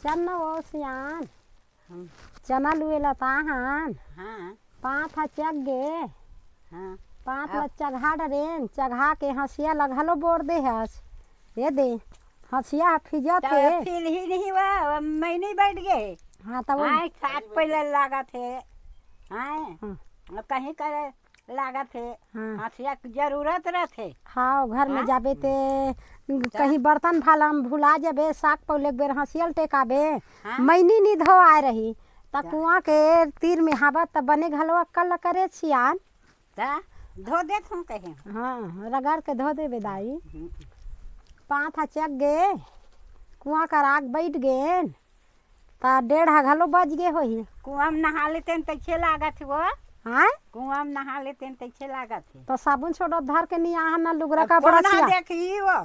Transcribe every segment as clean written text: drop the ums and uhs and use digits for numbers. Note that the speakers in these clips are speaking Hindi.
चन्ना वो सियान चना लुए लता हन हाँ पाँच हा चग गे हाँ पाँच ला चगहा डरेन चगहा के हंसिया लगहलो बोर दे हस ये दे हंसिया फिजा थे फील ही नहीं हुआ मैं नहीं बैठ गए। हाँ तब हाँ साथ पहले लागा थे हाँ कहीं करे लागा थे हाँ हंसिया की जरूरत रहते। हाँ घर में जाबे ते कहीं बर्तन भाला में भुला जाबे साग पौले बेर हंसियल टेकाबे हाँ? मैनी नी धो आए रही त कुआं के तीर में हवा त बने घलो अक्कल करे सियान ता धो दे तुम कहीं हाँ रगड़ के धो देबे दाई पाँच हा चक गे कुआं का राग बैठ गे त 1.5 घलो बज गे होही कुआं में नहा लेते तैसे लागत वो हाँ कुआं में नहा लेते तैसे लागत है तो साबुन छोड़ो धर के नहीं आहा ना लुगरा का बड़ा सिया देखी वो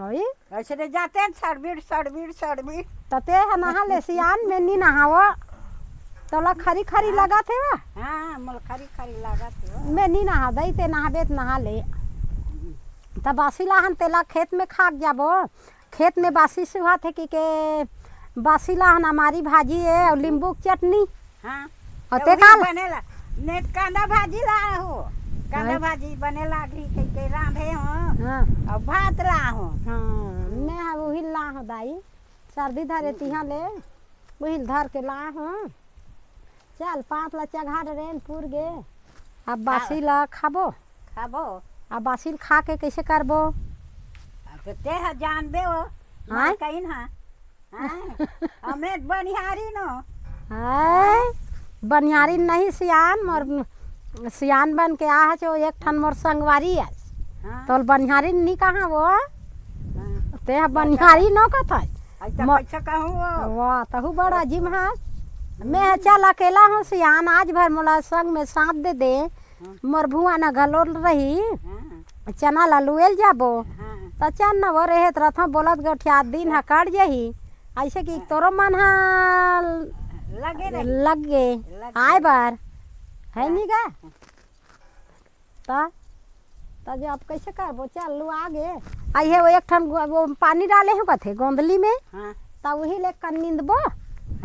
ओई ऐसे जाते हैं सड़बीड़ सड़बीड़ सड़बीड़ तते है नहा ले सियान में नहीं नहावो तोला खरी खरी लगा थे वा हाँ मोल खरी खरी लागत है मैं नहीं नहा दई ते नहाबे नहा ले तब बासी लाहन तेला खेत में खाक जाबो खेत में बासी सुहा थे कि के बासी लाहन हमारी भाजी है और नींबू की चटनी हाँ और ते काल बनेला नेट कांदा भाजी ला हो कांदा भाजी बनेला घी के रांधे हो हाँ और भात ला हो हाँ ने हा वही ला हो दाई सर्दी धरे तिहा ले वही धर के ला हो चल 5 ला चघा रेन पूर गे अब बासी ला खाबो खाबो अब बासी खा के कैसे करबो अब ते जानबे हो हाँ? कहीं ना हमें बनिहारी नो है बनियारी नहीं सियान मोर सियान बन के आ छो एक ठन मोर संगवारी है हाँ तो बनियारी नहीं कहाँ वो हाँ ते बनियारी नो कथा ऐसा कैसे कहूँ वो वाह तहु बड़ा जिम है मैं चल अकेला हूँ सियान आज भर मोला संग में साथ दे दे मोर भुआ न गलोल रही हाँ चना ला लुएल जाबो हाँ त चन न वो रहे रथ बोलत गठिया दिन हा कट जही ऐसे कि तोरो मन हा लगे रही लग गे आए बार है नहीं का ता जो आप कैसे करबो चल लू आगे आई है वो एक ठन वो पानी डाले हो कथे गोंदली में हाँ ता वही ले कर नींदबो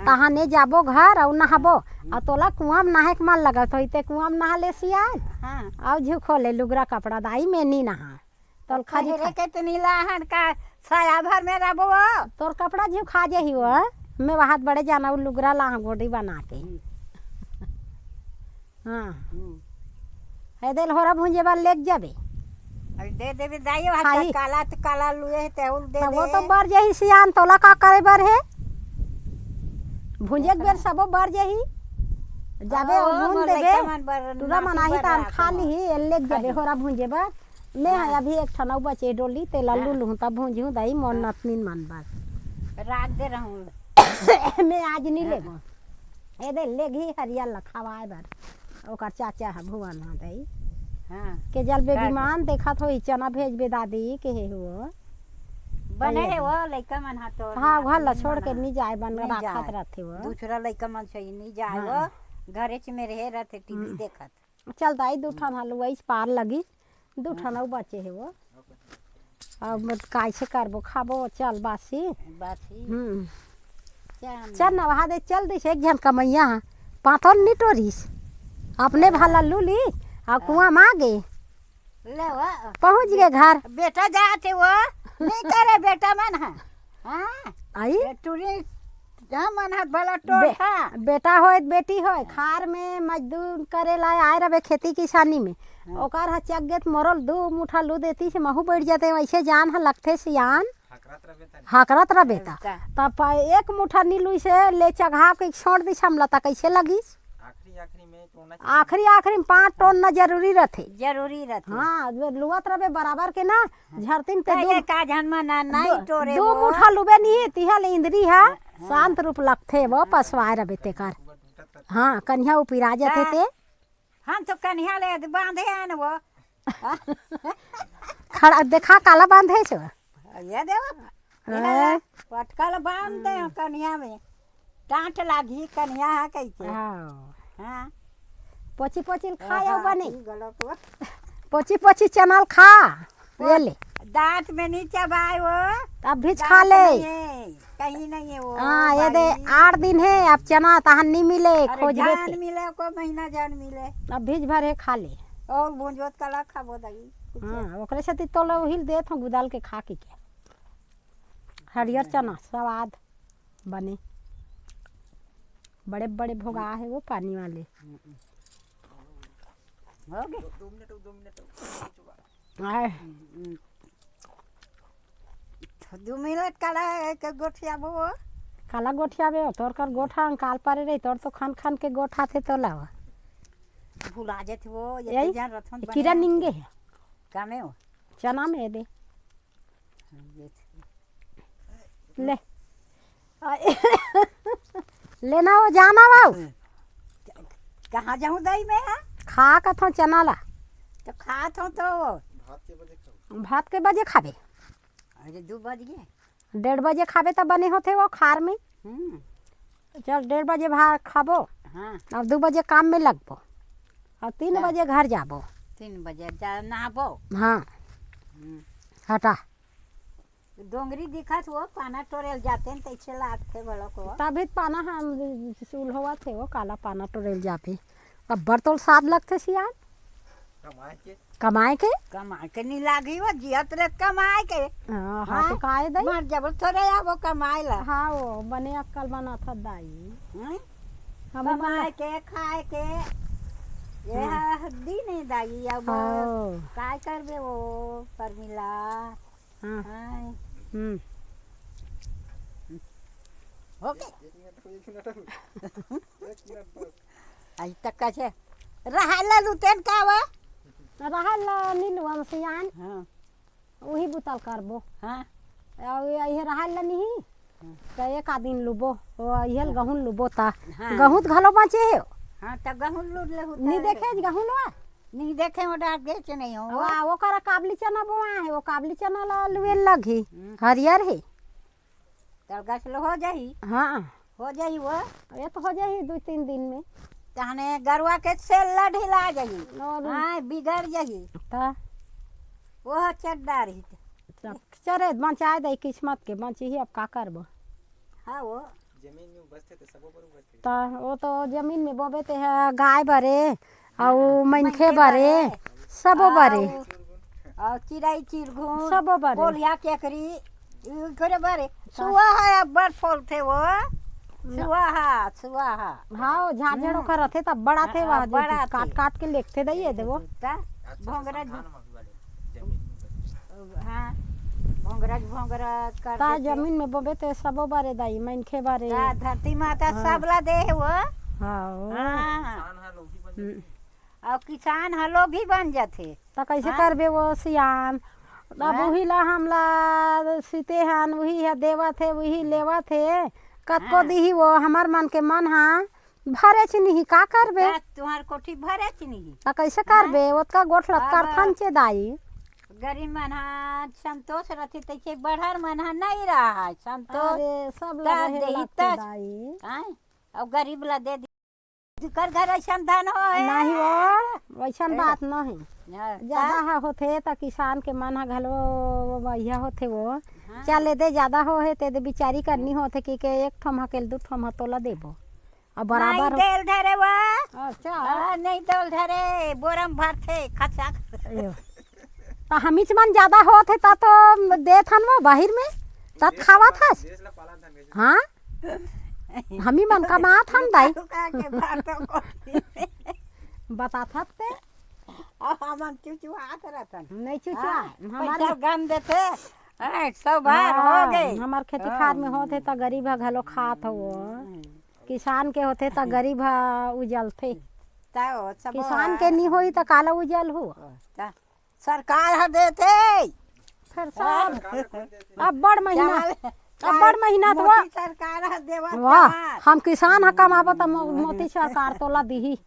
तहाँ ने जाबो घर और नहाबो और तोला कुआं में नहाए के मन लगत हो इते कुआं में नहा ले सियान हाँ और झुको ले लुगरा कपड़ा दाई में नहीं नहा तोल खरी खजरे के तो नीलाहन का साया भर में रबो तोर कपड़ा झु खा जही वो मैं वहां बड़े जाना लुगरा ला गोडी बना के हाँ है दिल होरा भुंजे बाल लेक जाबे दे देबे दाइयो खाई। काला तो काला लुए तेउल दे तो दे वो तो बर जही सियान तोला का करे बर है भुंजे के बेर सबो बर जही जाबे और भून देबे तुरा मनाही तान खा ली लेक जाबे होरा भुंजे बर मैं है अभी एक ठनौ बचे डोली तेला लुलू तब भुंजू दाई मन नतनीन मन बार रात दे रहूं मैं आज नहीं लेबो ए दे लेगी हरियल लखावाए बर ओकर चाचा है भुवन हा दाई हाँ के जल बे विमान देखा तो चना भेजबे दादी के हे हो बने है वो लइका मन हा तो हाँ घर ला छोड़ के नहीं जाए बन नहीं राखत जाए। रहते वो दूसरा लइका मन से नहीं जाए वो घरे च में रहे रहते टीवी देखत चल दाई दू ठन हलवाई पार लगी दू ठन बचे है वो अब मत कैसे करबो खाबो चल बासी बासी चल ना वहाँ दे चल दिस एक जन कमैया पाथर निटोरिस अपने भाला लूली आ कुआं मांगे ले वो पहुँच गए घर बेटा जाते वो नहीं करे बेटा मन है हाँ आई टूरी जहाँ मन हाथ भला टोल था बेटा होए बेटी होए खार में मजदूर करे ला आए रहे खेती किसानी में ओकर हा चक गेत मरल 2 मुठा लू देती से महू बैठ जाते वैसे जान हा लगते सियान हकरत रह बेटा तब 1 मुठा नीलू से ले चघा के छोड़ दी हमला कैसे लगिस आखिरी में 5 टन न जरूरी रहते हाँ लुअत रहे बराबर के ना झरतीन ते ये का जन मन नहीं टोरे 2 मुठा लुबे नहीं तिहा ले इंद्री है शांत रूप लगथे वो पसवाए रहे ते कर हाँ कन्या उपिरा जाते ते हम तो कन्या ले बांधे हैं वो खड़ा देखा काला बांधे छो ये देव पटकल बांध दे कन्या में टांट लागी कन्या है कैसे हाँ पोची पोची खाया बने गलत पोची पोची चनल खा ये ले दांत में नहीं चबाए वो। अब भी खा ले। कहीं नहीं है वो। हाँ ये दे 8 दिन है अब चना तहन नहीं मिले खोजबे थे। जान मिले को महीना जान मिले। अब भीज भर है खा ले। और भुंजोत कला खाबो दगी। हाँ ओकरे से तो हिल देत हूँ गुदाल के खा के हरियर चना स्वाद बने बड़े बड़े भोगा है वो पानी वाले। हो गए 2 मिनट 2 मिनट 2 मिनट कला के गोठिया बो। काला गोठिया बे तोर कर गोठा अंकाल पारे रे तोर तो खान खान के गोठा थे तो लावा भुला जाते वो ये यही जान रथन कीड़ा निंगे है कामे हो चना में दे ले लेना वो जाना वाओ कहाँ जाऊँ दही में है खा कथो चना ला तो खात हूँ तो भात के बजे खाबे अरे 2 बज गए 1:30 बजे खाबे तब बने होते वो खार में। चल 1:30 बजे भात खाबो। हाँ अब 2 बजे काम में लगबो और 3 बजे घर जाबो। 3 बजे जा नहाबो। हाँ हटा डोंगरी दिखत वो पाना टोरेल जाते हैं तैसे लागते बड़ो को। तभी पाना हम सूल हुआ थे वो काला पाना टोरेल जापे अब बर्तोल साथ लगते सियान कमाए के नहीं लागी वो जियत रे कमाए के। हाँ हाँ तो काहे दई मर जब थोड़े आबो कमाए ला। हाँ वो बने अक्कल बना था दाई हम कमाए के खाए के ये हद्दी नहीं दाई अब काय करबे वो परमिला। हाँ हाँ हो गए आज तक का छे रहाला लुटेन का वा रहल नीलवन सियान हाँ वही बुतल करबो। हाँ और ये रहल नहीं तो एक आदमी लुबो वो यहल गहुन लुबो ता हाँ। गहुत घलो बचे है हाँ तब गहुन लूट ले नहीं देखे गहुन वा नहीं देखे वो डाक गेच नहीं हो वाह वो करा काबली चना बोआ है वो काबली चना ला लुए लगी हरियर है तब गछ लो हो जाही। हाँ हो जाही वो ये तो हो जाए 2-3 दिन में तहने गरुआ के सेल ढिला जाही। और हाँ बिगड़ जाही ता वो चड्डा रही। चरे बचाए दे किस्मत के बची ही अब का करबो। हाँ वो जमीन में बसते थे सबो पर बसते ता वो तो जमीन में बोबे ते है गाय भरे और मनखे भरे सबो भरे और चिड़ाई चिरघुन सबो भरे कोलिया केकरी करे भरे सुहा है बड़ फल थे वो सुहा हाँ झाझड़ो का रथे तब बड़ा थे वहाँ जो बड़ा थे। काट काट के लेखते दइए देवो भोंगरा हाँ भोंगरा कर ता देते। जमीन में बोबे ते सबो बारे दाई मनखे बारे ता धरती माता सबला दे है वो। हाँ हाँ हां लोग भी बन और किसान हलो भी बन जाते। ता कैसे करबे वो सियान अब वही ला हमला सीते हन वही है देवा थे वही लेवा थे कतको दी वो हमार मन के मन हाँ भरे च नहीं का करबे तुम्हार कोठी भरे च नहीं ता कैसे करबे ओतका गोठला करथन चे दाई गरीब मन संतोष रहती तैसे बढ़र मन नहीं रहा है संतोष। अरे सब ता लगे देही लगते तक। दाई आय अब गरीब ला दे दी कर घर ऐसा धन हो है नहीं वो वैसन बात नहीं हाँ, ज्यादा है होथे त किसान के मन ह घलो बढ़िया होथे वो चले दे ज्यादा हो है ते बिचारी करनी होथे कि के एक ठम हकेल 2 ठम तोला देबो अब बराबर नहीं देल धरे वा अच्छा नहीं देल धरे बोरम भरथे खचा त हमीच मन ज्यादा होथे ता तो देत हन वो बाहिर में तत खावत हस देश ला पाला धन गए हाँ हमी मन कमात हन दाई के भारत को बतात हत ते हम चुचु हाथ रहतन नहीं चुचा हमारे गम देते सब बार हो गए। हमार खेती खार में होथे त गरीब ह घलो खात हो किसान के होथे त गरीब ह उजलथे ताओ सब किसान के नहीं होई त काला उजल हो सरकार ह देते फिर सब अब बड़ महीना तो मोदी सरकार ह देवा वाह हम किसान ह कमाबो त मोती सरकार तोला दीही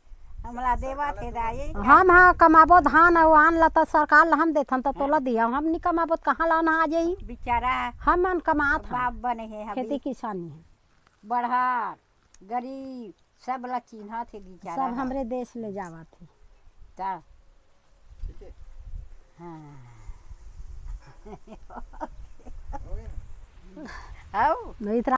हमला देवा थे दाई हम हाँ कमाबो धान और आन ला त सरकार ला हम देथन त तोला दिया हम नहीं कमाबो त कहाँ ला ना आ जाई बेचारा हम मन कमात हन बाप बने है खेती किसानी है बढ़ार गरीब सब ला चिन्ह थे बेचारा सब हमरे देश ले जावा थे ता ठीक है हाँ हो गया ना? आओ नहीं